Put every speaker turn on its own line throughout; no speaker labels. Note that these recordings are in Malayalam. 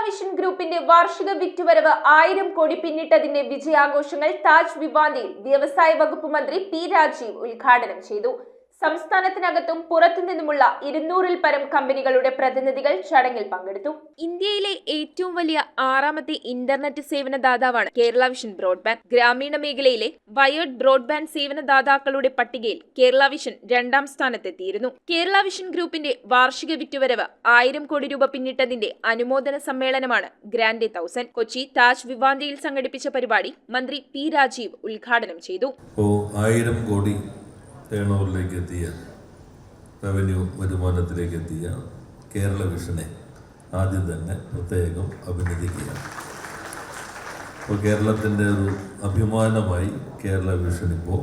വിഷൻ ഗ്രൂപ്പിന്റെ വാർഷിക വിറ്റുവരവ് 1000 കോടി പിന്നിട്ടതിന്റെ വിജയാഘോഷങ്ങൾ താജ് വിവാന്തിയിൽ വ്യവസായ വകുപ്പ് മന്ത്രി പി രാജീവ് ഉദ്ഘാടനം ചെയ്തു. സംസ്ഥാനത്തിനകത്തും പുറത്തുനിന്നുമുള്ള 200-ൽ പരം കമ്പനികളുടെ പ്രതിനിധികൾ ചടങ്ങിൽ പങ്കെടുത്തു. ഇന്ത്യയിലെ ഏറ്റവും വലിയ 6ാമത്തെ ഇന്റർനെറ്റ് സേവനദാതാവാണ് കേരള വിഷൻ ബ്രോഡ്ബാൻഡ്. ഗ്രാമീണ മേഖലയിലെ വയേർഡ് ബ്രോഡ്ബാൻഡ് സേവനദാതാക്കളുടെ പട്ടികയിൽ കേരള വിഷൻ 2ാം സ്ഥാനത്തെത്തിയിരുന്നു. കേരള വിഷൻ ഗ്രൂപ്പിന്റെ വാർഷിക വിറ്റുവരവ് 1000 കോടി രൂപ പിന്നിട്ടതിന്റെ അനുമോദന സമ്മേളനമാണ് ഗ്രാൻഡ് 1000. കൊച്ചി താജ് വിവാന്തിയിൽ സംഘടിപ്പിച്ച പരിപാടി മന്ത്രി പി രാജീവ് ഉദ്ഘാടനം ചെയ്തു.
1000 കോടി ടേണോവറിലേക്ക് എത്തിയ റവന്യൂ വരുമാനത്തിലേക്ക് എത്തിയ കേരള വിഷനെ ആദ്യം തന്നെ പ്രത്യേകം അഭിനന്ദിക്കുകയാണ്. അപ്പോൾ കേരളത്തിൻ്റെ ഒരു അഭിമാനമായി കേരള വിഷൻ ഇപ്പോൾ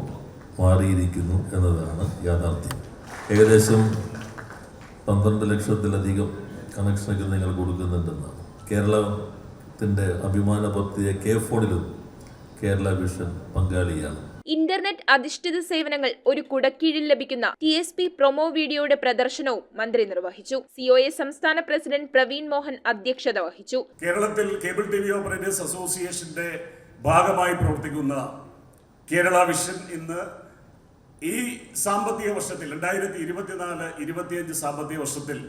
മാറിയിരിക്കുന്നു എന്നതാണ് യാഥാർത്ഥ്യം. ഏകദേശം 12 ലക്ഷത്തിലധികം കണക്ഷനുകൾ നിങ്ങൾ കൊടുക്കുന്നുണ്ടെന്നാണ്. കേരളത്തിൻ്റെ അഭിമാന പദ്ധതിയെ K-ഫോണിലും കേരള വിഷൻ പങ്കാളിയാണ്.
ഇന്റർനെറ്റ് അധിഷ്ഠിത സേവനങ്ങൾ ഒരു കുടക്കീഴിൽ ലഭിക്കുന്ന TSP പ്രൊമോ വീഡിയോയുടെ പ്രദർശനവും മന്ത്രി നിർവഹിച്ചു. COA സംസ്ഥാന പ്രസിഡന്റ് പ്രവീൺ മോഹൻ അധ്യക്ഷത വഹിച്ചു.
കേരളത്തിൽ കേബിൾ TV ഓപ്പറേറ്റേഴ്സ് അസോസിയേഷന്റെ ഭാഗമായി പ്രവർത്തിക്കുന്ന കേരള വിഷൻ ഇന്ന് ഈ സാമ്പത്തിക വർഷത്തിൽ 2024-25 സാമ്പത്തിക വർഷത്തിൽ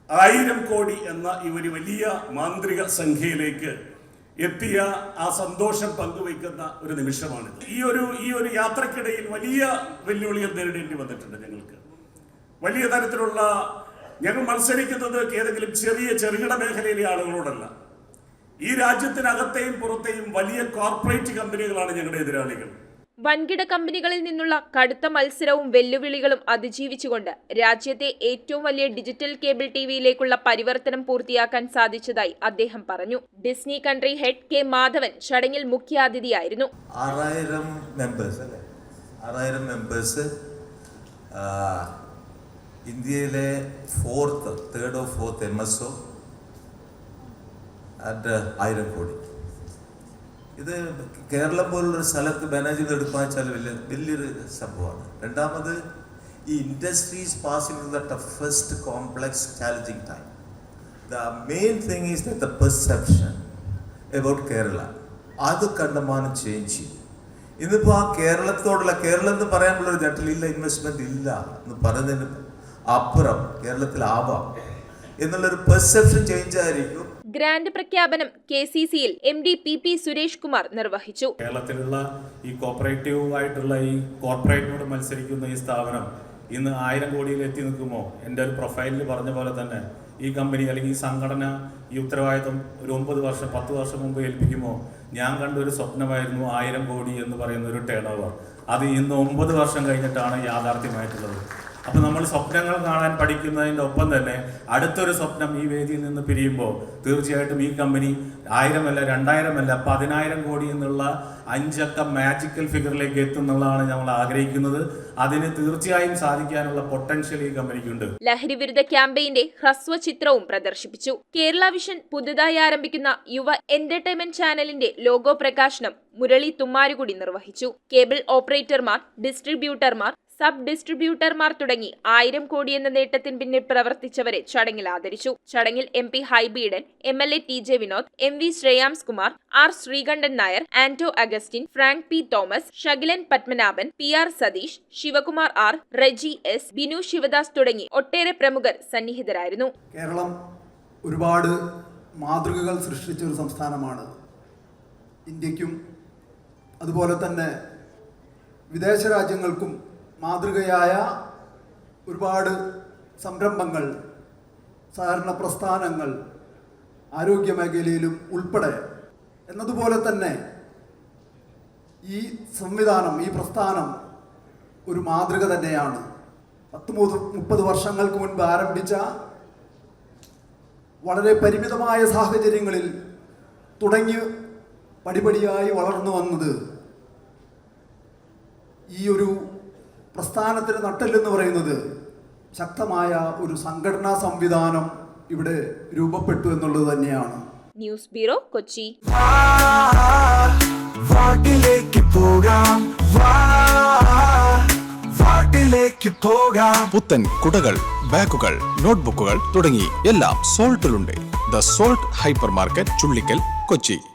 1000 കോടി എന്ന ഈ ഒരു വലിയ മാന്ത്രിക സംഖ്യയിലേക്ക് എത്തിയ ആ സന്തോഷം പങ്കുവയ്ക്കുന്ന ഒരു നിമിഷമാണിത്. ഈ ഒരു യാത്രക്കിടയിൽ വലിയ വെല്ലുവിളികൾ നേരിടേണ്ടി വന്നിട്ടുണ്ട്. ഞങ്ങൾക്ക് വലിയ തരത്തിലുള്ള ഞങ്ങൾ മത്സരിക്കുന്നത് ഏതെങ്കിലും ചെറുകിട മേഖലയിലെ ആളുകളോടല്ല. ഈ രാജ്യത്തിനകത്തെയും പുറത്തെയും വലിയ കോർപ്പറേറ്റ് കമ്പനികളാണ് ഞങ്ങളുടെ എതിരാളികൾ.
വൻകിട കമ്പനികളിൽ നിന്നുള്ള കടുത്ത മത്സരവും വെല്ലുവിളികളും അതിജീവിച്ചുകൊണ്ട് രാജ്യത്തെ ഏറ്റവും വലിയ ഡിജിറ്റൽ കേബിൾ ടിവിയിലേക്കുള്ള പരിവർത്തനം പൂർത്തിയാക്കാൻ സാധിച്ചതായി അദ്ദേഹം പറഞ്ഞു. Disney country head K Madhavan ചടങ്ങിൽ മുഖ്യാതിഥിയായിരുന്നു.
6000 മെമ്പേഴ്സ് ഇന്ത്യയിലെ third or fourth MSO at 1000 കോടി. ഇത് കേരളം പോലുള്ളൊരു സ്ഥലത്ത് മാനേജ് ചെയ്തെടുക്കുക വെച്ചാൽ വലിയൊരു സംഭവമാണ്. രണ്ടാമത് ഈ industries passing through the toughest complex challenging time. The main thing is the perception about Kerala അത് കണ്ടമാനം ചേഞ്ച് ചെയ്തു. ഇന്നിപ്പോൾ ആ കേരളം എന്ന് പറയാനുള്ളൊരു ഘട്ടലില്ല, ഇൻവെസ്റ്റ്മെന്റ് ഇല്ല എന്ന് പറയുന്നതിന് അപ്പുറം കേരളത്തിലാവാം എന്നുള്ളൊരു പെർസെപ്ഷൻ ചേഞ്ച് ആയിരിക്കും.
ഗ്രാൻഡ് പ്രഖ്യാപനം KCCയിൽ MD PP സുരേഷ് കുമാർ നിർവഹിച്ചു.
കേരളത്തിലുള്ള ഈ കോർപ്പറേറ്റീവായിട്ടുള്ള ഈ കോർപ്പറേറ്റിനോട് മത്സരിക്കുന്ന ഈ സ്ഥാപനം ഇന്ന് 1000 കോടിയിൽ എത്തി നിൽക്കുമോ? എൻ്റെ ഒരു പ്രൊഫൈലിൽ പറഞ്ഞ പോലെ തന്നെ ഈ കമ്പനി അല്ലെങ്കിൽ ഈ സംഘടന ഈ ഉത്തരവാദിത്വം ഒരു 10 വർഷം മുമ്പ് ഏൽപ്പിക്കുമോ? ഞാൻ കണ്ട ഒരു സ്വപ്നമായിരുന്നു 1000 കോടി എന്ന് പറയുന്ന ഒരു ടേൺ ഓവർ. അത് ഇന്ന് 9 വർഷം കഴിഞ്ഞിട്ടാണ് യാഥാർത്ഥ്യമായിട്ടുള്ളത്. അപ്പോൾ നമ്മൾ സ്വപ്നങ്ങൾ കാണാൻ പഠിക്കുന്നതിൻ്റെ ഒപ്പം തന്നെ അടുത്തൊരു സ്വപ്നം ഈ വേദിയിൽ നിന്ന് പിരിയുമ്പോൾ തീർച്ചയായിട്ടും ഈ കമ്പനി 1000 അല്ല 2000 അല്ല 10000 കോടി എന്നുള്ള 5 അക്ക മാജിക്കൽ ഫിഗറിലേക്ക് എത്തുന്നുള്ളതാണ് നമ്മൾ ആഗ്രഹിക്കുന്നത്. അതിന് തീർച്ചയായും സാധിക്കാനുള്ള പൊട്ടൻഷ്യൽ ഈ കമ്പനിക്കുണ്ട്.
ലഹരി വിരുദ്ധ ക്യാമ്പയിന്റെ ഹ്രസ്വ ചിത്രവും പ്രദർശിപ്പിച്ചു. കേരള വിഷൻ പുതുതായി ആരംഭിക്കുന്ന യുവ എന്റർടൈൻമെന്റ് ചാനലിന്റെ ലോഗോ പ്രകാശനം മുരളി തുമ്മാരുകുടി നിർവഹിച്ചു. കേബിൾ ഓപ്പറേറ്റർമാർ, ഡിസ്ട്രിബ്യൂട്ടർമാർ, സബ് ഡിസ്ട്രിബ്യൂട്ടർമാർ തുടങ്ങി 1000 കോടി എന്ന നേട്ടത്തിന് പിന്നിൽ പ്രവർത്തിച്ചവരെ ചടങ്ങിൽ ആദരിച്ചു. ചടങ്ങിൽ MP Hibi Eden, MLA TJ Vinod, MV Shreyams Kumar, R Sreekantan Nair, Anto Augustine, Frank P Thomas, Shakilan Padmanabhan, PR Satheesh, Sivakumar R, Reji S, Binu Sivadas തുടങ്ങി ഒട്ടേറെ പ്രമുഖർ സന്നിഹിതരായിരുന്നു.
കേരളം ഒരുപാട് മാതൃകകൾ സൃഷ്ടിച്ച ഒരു സംസ്ഥാനമാണ്. ഇന്ത്യക്കും അതുപോലെ തന്നെ വിദേശ രാജ്യങ്ങൾക്കും മാതൃകയായ ഒരുപാട് സംരംഭങ്ങൾ, സഹകരണ പ്രസ്ഥാനങ്ങൾ, ആരോഗ്യ മേഖലയിലും ഉൾപ്പെടെ എന്നതുപോലെ തന്നെ ഈ സംവിധാനം, ഈ പ്രസ്ഥാനം ഒരു മാതൃക തന്നെയാണ്. 30 വർഷങ്ങൾക്ക് മുൻപ് ആരംഭിച്ച വളരെ പരിമിതമായ സാഹചര്യങ്ങളിൽ തുടങ്ങി പടിപടിയായി വളർന്നു വന്നത് ഈ ഒരു പ്രസ്ഥാനത്തിന് നട്ടെല്ലെന്ന് പറയുന്നത് ശക്തമായ ഒരു സംഘടനാ സംവിധാനം ഇവിടെ രൂപപ്പെട്ടു എന്നുള്ളത് തന്നെയാണ്.
News bureau, Kochi.
പുത്തൻ കുടകൾ, ബാഗുകൾ, നോട്ട്ബുക്കുകൾ തുടങ്ങി എല്ലാം സോൾട്ടിലുണ്ട്. The salt hypermarket, Chullikkal, Kochi.